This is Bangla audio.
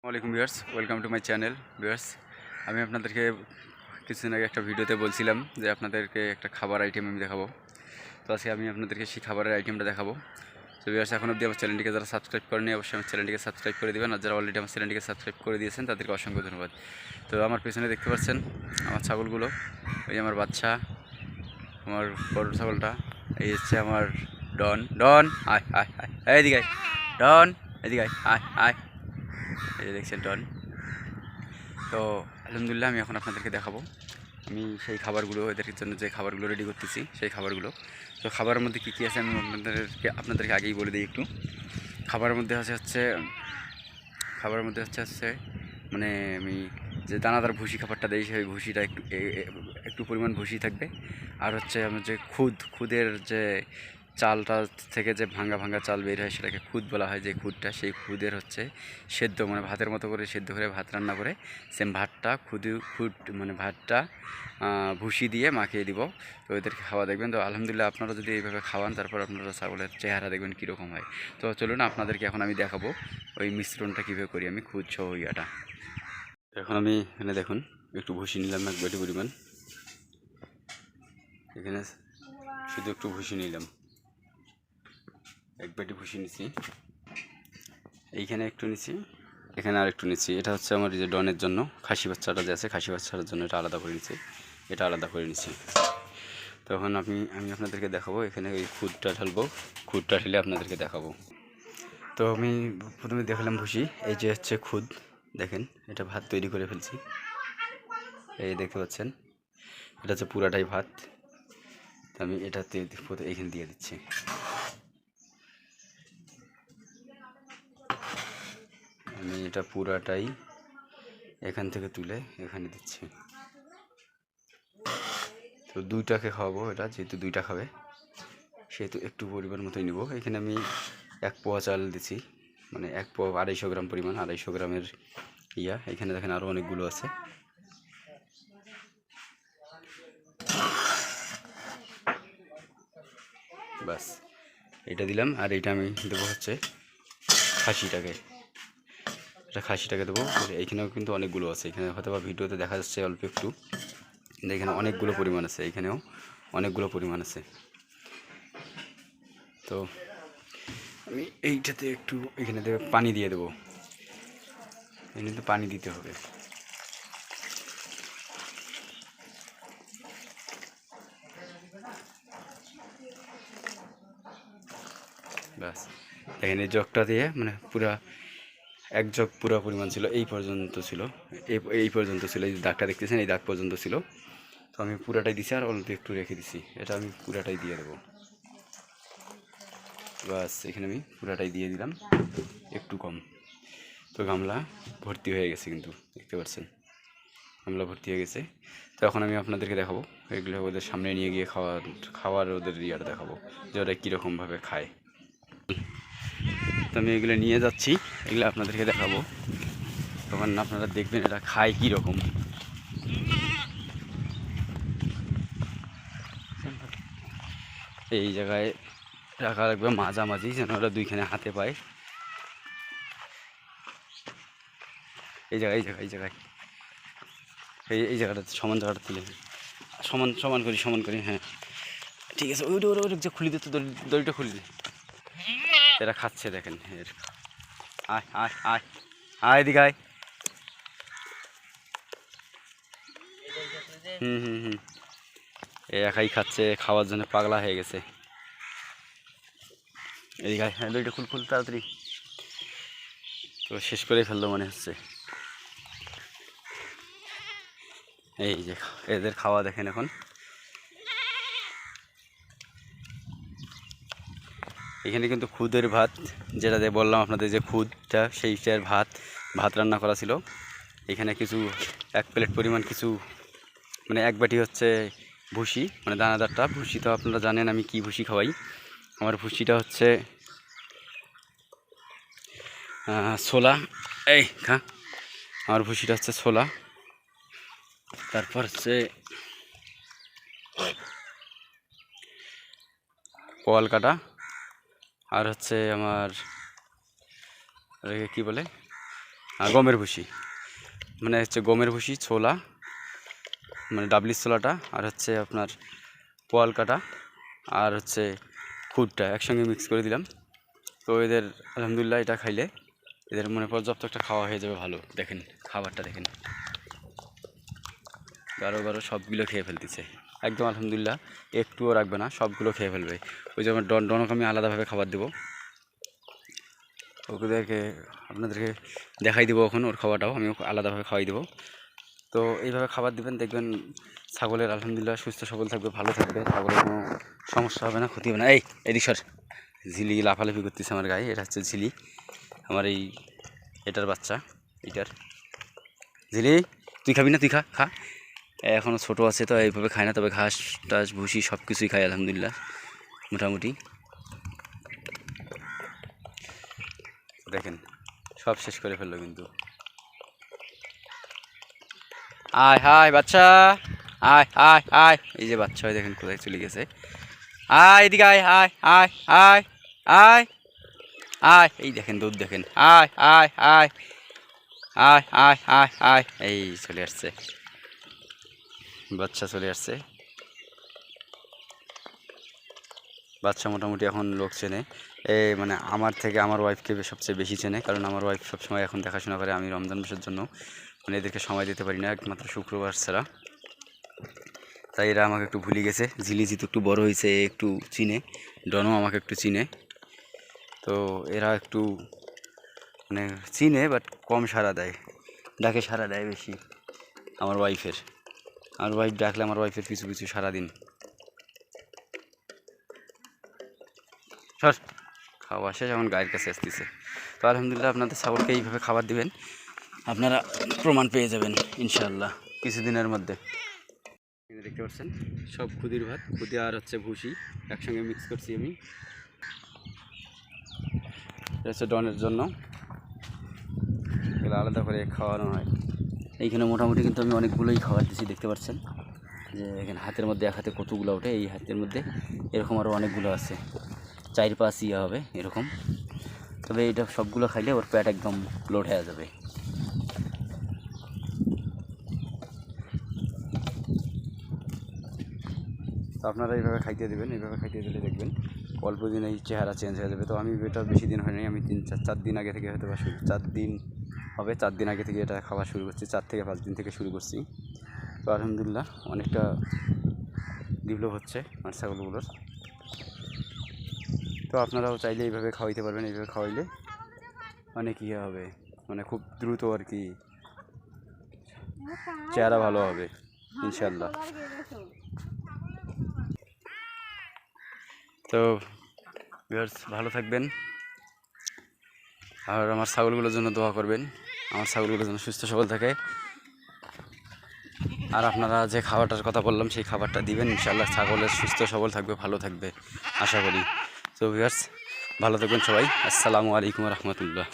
আসসালামাইকুম viewers, welcome to my channel viewers. আমি আপনাদেরকে কিছুদিন আগে একটা ভিডিওতে বলছিলাম যে আপনাদেরকে একটা খাবার আইটেম আমি দেখাবো। তো আজকে আমি আপনাদেরকে সেই খাবারের আইটেমটা দেখাবো। তো ভিউয়ার্স, এখন অবধি আমার চ্যানেলটিকে যারা সাবস্ক্রাইব করেনি অবশ্যই আমার চ্যানেলটিকে সাবস্ক্রাইব করে দেবেন, আর যারা অলরেডি আমার চ্যানেলটিকে সাবস্ক্রাইব করে দিয়েছেন তাদেরকে অসংখ্য ধন্যবাদ। তো আমার পেছনে দেখতে পাচ্ছেন আমার ছাগলগুলো, ওই আমার বাচ্চা, আমার বড় ছাগলটা, এই হচ্ছে আমার ডন। ডন আয় আয় আয়, এইদিকে আয় ডন, এদিকে আয় আয় আয়, এই যে দেখছেন ডন। তো আলহামদুলিল্লাহ, আমি এখন আপনাদেরকে দেখাবো আমি সেই খাবারগুলো, এদের জন্য যে খাবারগুলো রেডি করতেছি সেই খাবারগুলো। তো খাবারের মধ্যে কী কী আছে আমি আপনাদেরকে আগেই বলে দিই একটু। খাবারের মধ্যে হচ্ছে মানে আমি যে দানাদার ভুসি খাবারটা দিই সেই ভুসিটা একটু পরিমাণ ভুসি থাকবে। আর হচ্ছে আমার যে খুদের যে চালটা থেকে যে ভাঙা ভাঙা চাল বের হয় সেটাকে খুদ বলা হয়, যে খুদটা সেই খুদের হচ্ছে সেদ্ধ, মানে ভাতের মতো করে সেদ্ধ করে ভাত রান্না করে সেম ভাতটা খুদ মানে ভাতটা ভুসি দিয়ে মাখিয়ে দিব। তো এদেরকে খাওয়া দেখবেন। তো আলহামদুলিল্লাহ, আপনারা যদি এইভাবে খাওয়ান তারপর আপনারা ছাগলের চেহারা দেখবেন কীরকম হয়। তো চলুন আপনাদেরকে এখন আমি দেখাবো ওই মিশ্রণটা কীভাবে করি আমি, খুদ সহ ইয়াটা। এখন আমি এখানে দেখুন একটু ভুসি নিলাম, এক বাটি পরিমাণ। এখানে শুধু একটু ভুসি নিলাম, এক বাটি ভুসি নিচ্ছি। এইখানে একটু নিচ্ছি, এখানে আর একটু নিচ্ছি। এটা হচ্ছে আমার এই যে ডনের জন্য, খাসি বাচ্চাটা যে আছে খাসি বাচ্চাটার জন্য এটা আলাদা করে নিচ্ছি, এটা আলাদা করে নিচ্ছি। তখন আমি আপনাদেরকে দেখাবো এখানে ওই খুদটা ঢালবো, খুদটা ঢেলে আপনাদেরকে দেখাবো। তো আমি প্রথমে দেখালাম ভুসি, এই যে হচ্ছে খুদ, দেখেন এটা ভাত তৈরি করে ফেলছি, এই দেখতে পাচ্ছেন এটা হচ্ছে পুরাটাই ভাত। আমি এটাতে এইখানে দিয়ে দিচ্ছি। আমি এটা পুরাটাই এখান থেকে তুলে এখানে দিচ্ছি। তো দুইটাকে খাওয়াবো, এটা যেহেতু দুইটা খাবে সেহেতু একটু পরিমাণ মতোই নিব। এখানে আমি 1 পোয়া চাল দিচ্ছি, মানে 1 পোয়া 250 গ্রাম পরিমাণ, 250 গ্রামের ইয়া। এখানে দেখেন আরও অনেকগুলো আছে। বাস এটা দিলাম। আর এইটা আমি দেবো হচ্ছে খাসিটাকে, এটা খাসিটাকে দেবো। এইখানেও কিন্তু অনেকগুলো আছে, এখানে হয়তো বা ভিডিওতে দেখা যাচ্ছে অল্প একটু, কিন্তু এখানে অনেকগুলো পরিমাণ আছে, এখানেও অনেকগুলো পরিমাণ আছে। তো আমি এইটাতে একটু এখানে পানি দিয়ে দেবো, এখানে তো পানি দিতে হবে। ব্যাস দেখেন এই জগটা দিয়ে মানে পুরা এক জগ পুরো পরিমাণ ছিল, এই পর্যন্ত ছিল, এই পর্যন্ত ছিল, এই দাগটা দেখতেছেন এই দাগ পর্যন্ত ছিল। তো আমি পুরাটাই দিছি আর অল্প একটু রেখে দিছি, এটা আমি পুরাটাই দিয়ে দেবো। বাস এখানে আমি পুরাটাই দিয়ে দিলাম, একটু কম। তো গামলা ভর্তি হয়ে গেছে, কিন্তু দেখতে পাচ্ছেন গামলা ভর্তি হয়ে গেছে। তো এখন আমি আপনাদেরকে দেখাবো এগুলো ওদের সামনে নিয়ে গিয়ে খাওয়ার ওদের ইয়াটা দেখাবো যে ওরা কীরকমভাবে খায়। তো আমি এগুলো নিয়ে যাচ্ছি, এগুলো আপনাদেরকে দেখাবো, তখন আপনারা দেখবেন এটা খায় কীরকম। এই জায়গায় রাখা রাখবে মাঝামাঝি, যেন ওরা দুইখানে হাতে পায়। এই জায়গায় এই জায়গাটাতে সমান জায়গাটা তুলে সমান সমান করি হ্যাঁ ঠিক আছে। ওইটা ওরা যে খুলি দিত, দড়িটা খুলি দে, এরা খাচ্ছে দেখেন। আয় আয় আয় আয় এদিকে আয়। হুম এ একাই খাচ্ছে, খাওয়ার জন্য পাগলা হয়ে গেছে। এদিকে আয়, হ্যাঁ দড়িটা খুল তাড়াতাড়ি। তো শেষ করে ফেললো মনে হচ্ছে। এই যে এদের খাওয়া দেখেন এখন। এখানে কিন্তু খুদের ভাত, যেটা দিয়ে বললাম আপনাদের যে খুদটা, সেইটার ভাত রান্না করা ছিল। এখানে কিছু 1 প্লেট পরিমাণ কিছু, মানে 1 বাটি হচ্ছে ভুসি, মানে দানাদারটা ভুসি। তো আপনারা জানেন আমি কি ভুসি খাওয়াই। আমার ভুসিটা হচ্ছে ছোলা। এই খা, আমার ভুসিটা হচ্ছে ছোলা, তারপর হচ্ছে পোয়াল কাটা, আর হচ্ছে আমার কি বলে গমের ভুসি, মানে হচ্ছে গমের ভুসি, ছোলা, মানে ডাবলির ছোলাটা, আর হচ্ছে আপনার পোয়াল কাটা, আর হচ্ছে খুদটা একসঙ্গে মিক্স করে দিলাম। তো এদের আলহামদুলিল্লাহ এটা খাইলে এদের মনে পর্যাপ্ত একটা খাওয়া হয়ে যাবে ভালো। দেখেন খাবারটা দেখেন, গারো গারো সবগুলো খেয়ে ফেলতেছে একদম আলহামদুলিল্লাহ, একটুও রাখবে না, সবগুলো খেয়ে ফেলবে। ওই যে আমার ডনকে আমি আলাদাভাবে খাবার দেবো, ওদেরকে আপনাদেরকে দেখাই দেবো এখন ওর খাওয়াটাও আমি আলাদাভাবে খাওয়াই দেবো। তো এইভাবে খাবার দিবেন, দেখবেন ছাগলের আলহামদুলিল্লাহ সুস্থ সবল থাকবে, ভালো থাকবে, ছাগলের কোনো সমস্যা হবে না, ক্ষতি হবে না। এদিক সর, ঝিলি লাফালাফি করতেছে আমার গায়ে, এটা হচ্ছে ঝিলি, আমার এটার বাচ্চা, এটার ঝিলি। তুই খাবি না? তুই খা খা, এখনও ছোটো আছে তো এইভাবে খায় না, তবে ঘাস টাস ভুসি সব কিছুই খায় আলহামদুলিল্লাহ মোটামুটি। দেখেন সব শেষ করে ফেললো কিন্তু। আয় হায় বাচ্চা, আয় আয় আয়, এই যে বাচ্চা হয় দেখেন কোথায় চলে গেছে। আয় এদিকে আয়, আয় আয় আয় আয় আয়, এই দেখেন দুধ দেখেন, আয় আয় আয় আয় আয় আয় আয়, এই চলে আসছে বাচ্চা, চলে আসছে বাচ্চা। মোটামুটি এখন লোক চেনে, মানে আমার থেকে আমার ওয়াইফকে সবচেয়ে বেশি চেনে, কারণ আমার ওয়াইফ সবসময় এখন দেখাশোনা করে। আমি রমজান মাসের জন্য মানে এদেরকে সময় দিতে পারি না একমাত্র শুক্রবার ছাড়া, তাই এরা আমাকে একটু ভুলে গেছে। ঝিলি জিতু একটু বড় হয়েছে, একটু চিনে, ডনও আমাকে একটু চিনে। তো এরা একটু মানে চিনে বাট কম সাড়া দেয়, ডাকে সাড়া দেয় বেশি আমার ওয়াইফের। আমার ওয়াইফ ডাকলে আমার ওয়াইফের পিছু পিছু সারাদিন। সর, খাওয়া শেষ, এখন গায়ের কাছে আসতেছে। তো আলহামদুলিল্লাহ আপনাদের ছাগলকে এইভাবে খাবার দিবেন, আপনারা প্রমাণ পেয়ে যাবেন ইনশাআল্লাহ কিছুদিনের মধ্যে। দেখতে পাচ্ছেন সব খুদির ভাত, খুদি আর হচ্ছে ভুসি একসঙ্গে মিক্স করছি আমি। এটা হচ্ছে ডনের জন্য, এগুলো আলাদা করে খাওয়ানো হয়। এইখানে মোটামুটি কিন্তু আমি অনেকগুলোই খাবার দিচ্ছি, দেখতে পাচ্ছেন যে এখানে হাতের মধ্যে এক হাতে কতগুলো ওঠে, এই হাতের মধ্যে এরকম আরও অনেকগুলো আছে, 4-5 ইয়ে হবে এরকম। তবে এটা সবগুলো খাইলে ওর পেট একদম লোড হয়ে যাবে। তো আপনারা এইভাবে খাইতে দেবেন, এইভাবে খাইতে দিলে দেখবেন অল্প দিন এই চেহারা চেঞ্জ হয়ে যাবে। তো আমি এটা বেশি দিন হয়নি, আমি 3-4 দিন আগে থেকে হয়তো বা 4 দিন হবে, 4 দিন আগে থেকে এটা খাওয়া শুরু করছি, 4 থেকে 5 দিন থেকে শুরু করছি। তো আলহামদুলিল্লাহ অনেকটা ডেভেলপ হচ্ছে আমার ছাগলগুলোর। তো আপনারাও চাইলে এইভাবে খাওয়াইতে পারবেন, এইভাবে খাওয়াইলে অনেক ইয়ে হবে, মানে খুব দ্রুত আর কি চেহারা ভালো হবে ইনশাল্লাহ। তো ভিউয়ার্স ভালো থাকবেন, আর আমার ছাগলগুলোর জন্য দোয়া করবেন, আমার ছাগলগুলোর জন্য সুস্থ সবল থাকে। আর আপনারা যে খাবারটার কথা বললাম সেই খাবারটা দিবেন, ইনশাআল্লাহ ছাগলের সুস্থ সবল থাকবে, ভালো থাকবে আশা করি। তো ভিউয়ার্স ভালো থাকবেন সবাই, আসসালামু আলাইকুম রহমতুল্লাহ।